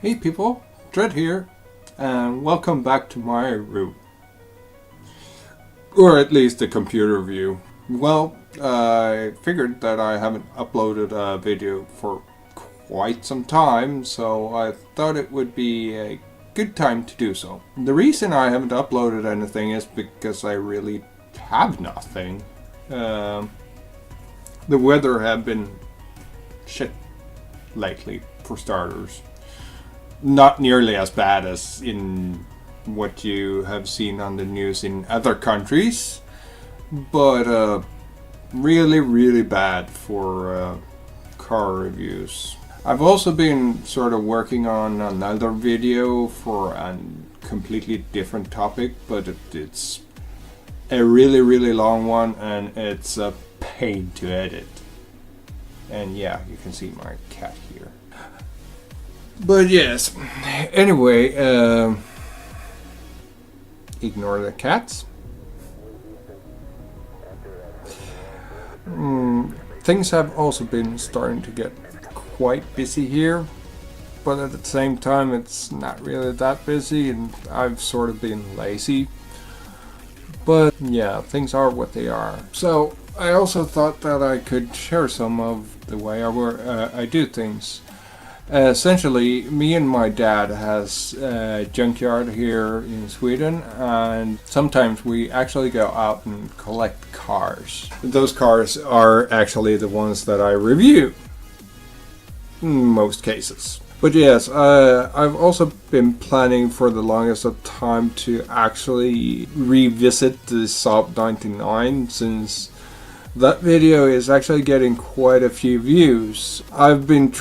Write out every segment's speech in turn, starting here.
Hey people, Dread here, and welcome back to my room. Or at least the computer view. Well, I figured that I haven't uploaded a video for quite some time, so I thought it would be a good time to do so. The reason I haven't uploaded anything is because I really have nothing. The weather have been shit lately, for starters. Not nearly as bad as in what you have seen on the news in other countries, but really bad for car reviews. I've also been sort of working on another video for a completely different topic, but it's a really long one and it's a pain to edit. And yeah, you can see my cat here. But yes, anyway, ignore the cats. Things have also been starting to get quite busy here, but at the same time it's not really that busy and I've sort of been lazy. But yeah, things are what they are. So I also thought that I could share some of the way I do things. Essentially, me and my dad has a junkyard here in Sweden, and sometimes we actually go out and collect cars. Those cars are actually the ones that I review, in most cases. But yes, I've also been planning for the longest of time to actually revisit the Saab 99, since that video is actually getting quite a few views. I've been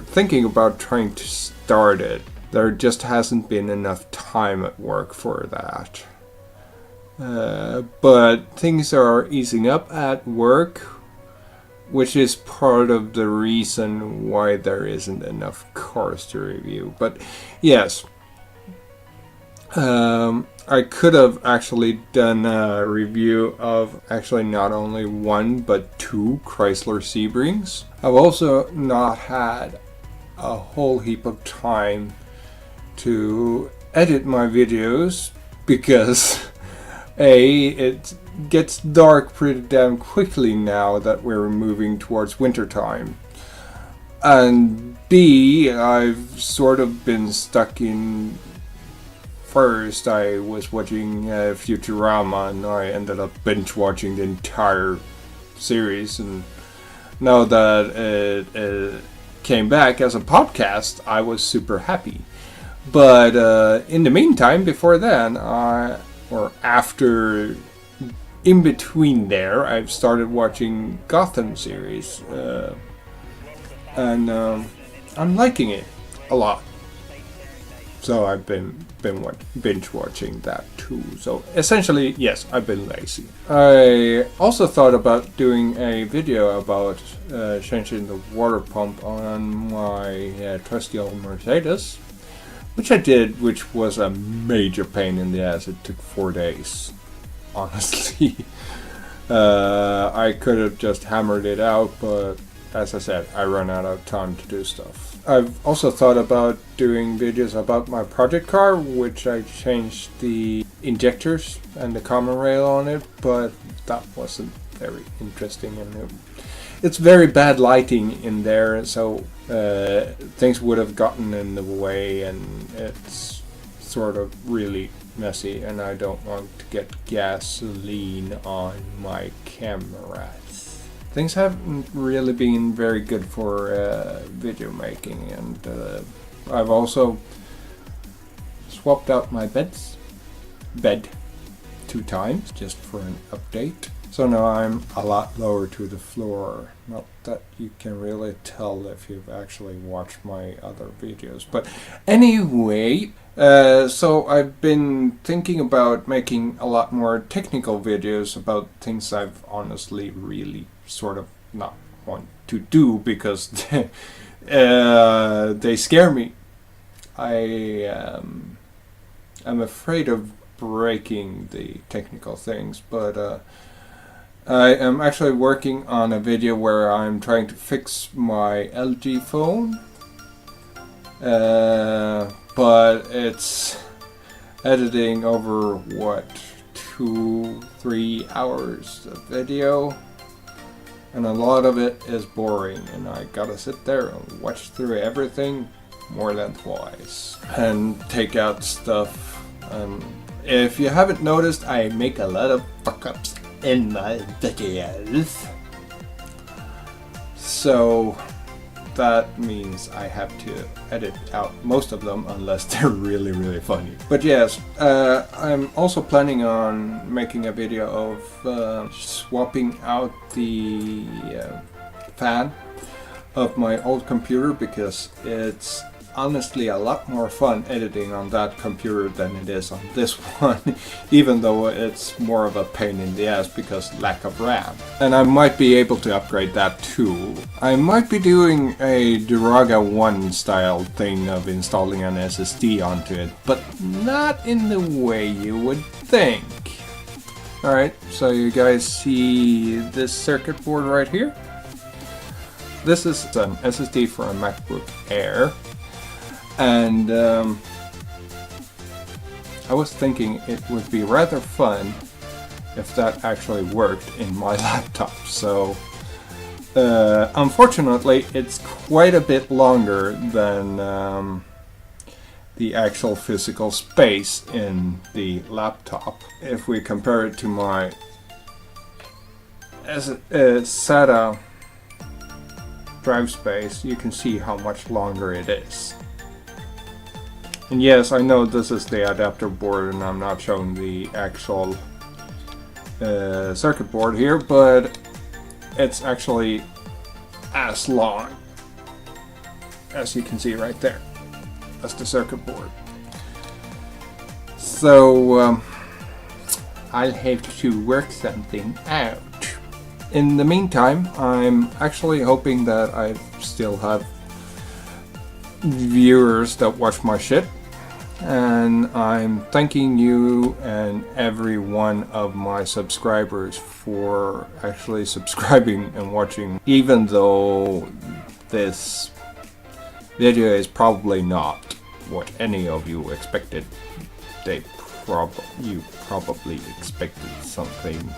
thinking about trying to start it. There just hasn't been enough time at work for that. But things are easing up at work, which is part of the reason why there isn't enough cars to review. But yes, I could have actually done a review of actually not only one but two Chrysler Sebrings. I've also not had a whole heap of time to edit my videos because it gets dark pretty damn quickly now that we're moving towards winter time, and B, I've sort of been stuck in. First, I was watching Futurama, and I ended up binge watching the entire series. And now that it came back as a podcast, I was super happy. But in the meantime, before then, in between there, I've started watching Gotham series, and I'm liking it a lot. So I've been binge watching that too. So essentially, yes, I've been lazy. I also thought about doing a video about changing the water pump on my trusty old Mercedes, which I did, which was a major pain in the ass. It took 4 days, honestly. I could have just hammered it out, but as I said, I ran out of time to do stuff. I've also thought about doing videos about my project car, which I changed the injectors and the common rail on it, but that wasn't very interesting, and it's very bad lighting in there, so things would have gotten in the way, and it's sort of really messy, and I don't want to get gasoline on my cameras. Things haven't really been very good for video making, and I've also swapped out my bed 2 times just for an update. So now I'm a lot lower to the floor. Not that you can really tell if you've actually watched my other videos. But anyway, so I've been thinking about making a lot more technical videos about things I've honestly really sort of not want to do because they scare me. I'm afraid of breaking the technical things, but I am actually working on a video where I'm trying to fix my LG phone but it's editing over what, 2-3 hours of video, and a lot of it is boring, and I gotta sit there and watch through everything more than twice and take out stuff. If you haven't noticed, I make a lot of fuck-ups in my videos, so that means I have to edit out most of them unless they're really, really funny. But yes, I'm also planning on making a video of swapping out the fan of my old computer, because it's honestly a lot more fun editing on that computer than it is on this one, even though it's more of a pain in the ass because lack of RAM. And I might be able to upgrade that too. I might be doing a Duraga 1 style thing of installing an SSD onto it, but not in the way you would think. Alright, so you guys see this circuit board right here? This is an SSD for a MacBook Air. And I was thinking it would be rather fun if that actually worked in my laptop. So unfortunately, it's quite a bit longer than the actual physical space in the laptop. If we compare it to my SATA drive space, you can see how much longer it is. And yes, I know this is the adapter board and I'm not showing the actual circuit board here, but it's actually as long as you can see right there. That's the circuit board. So I'll have to work something out. In the meantime, I'm actually hoping that I still have viewers that watch my shit, and I'm thanking you and every one of my subscribers for actually subscribing and watching, even though this video is probably not what any of you expected. You probably expected something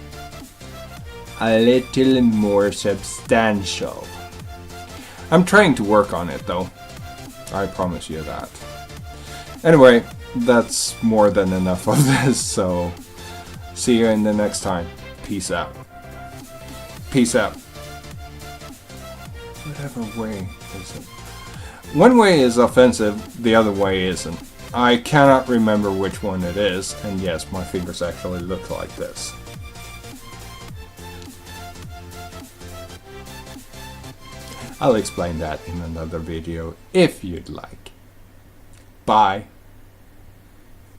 a little more substantial. I'm trying to work on it though, I promise you that. Anyway, that's more than enough of this, so see you in the next time. Peace out. Peace out. Whatever way is it? One way is offensive, the other way isn't. I cannot remember which one it is, and yes, my fingers actually look like this. I'll explain that in another video if you'd like. Bye.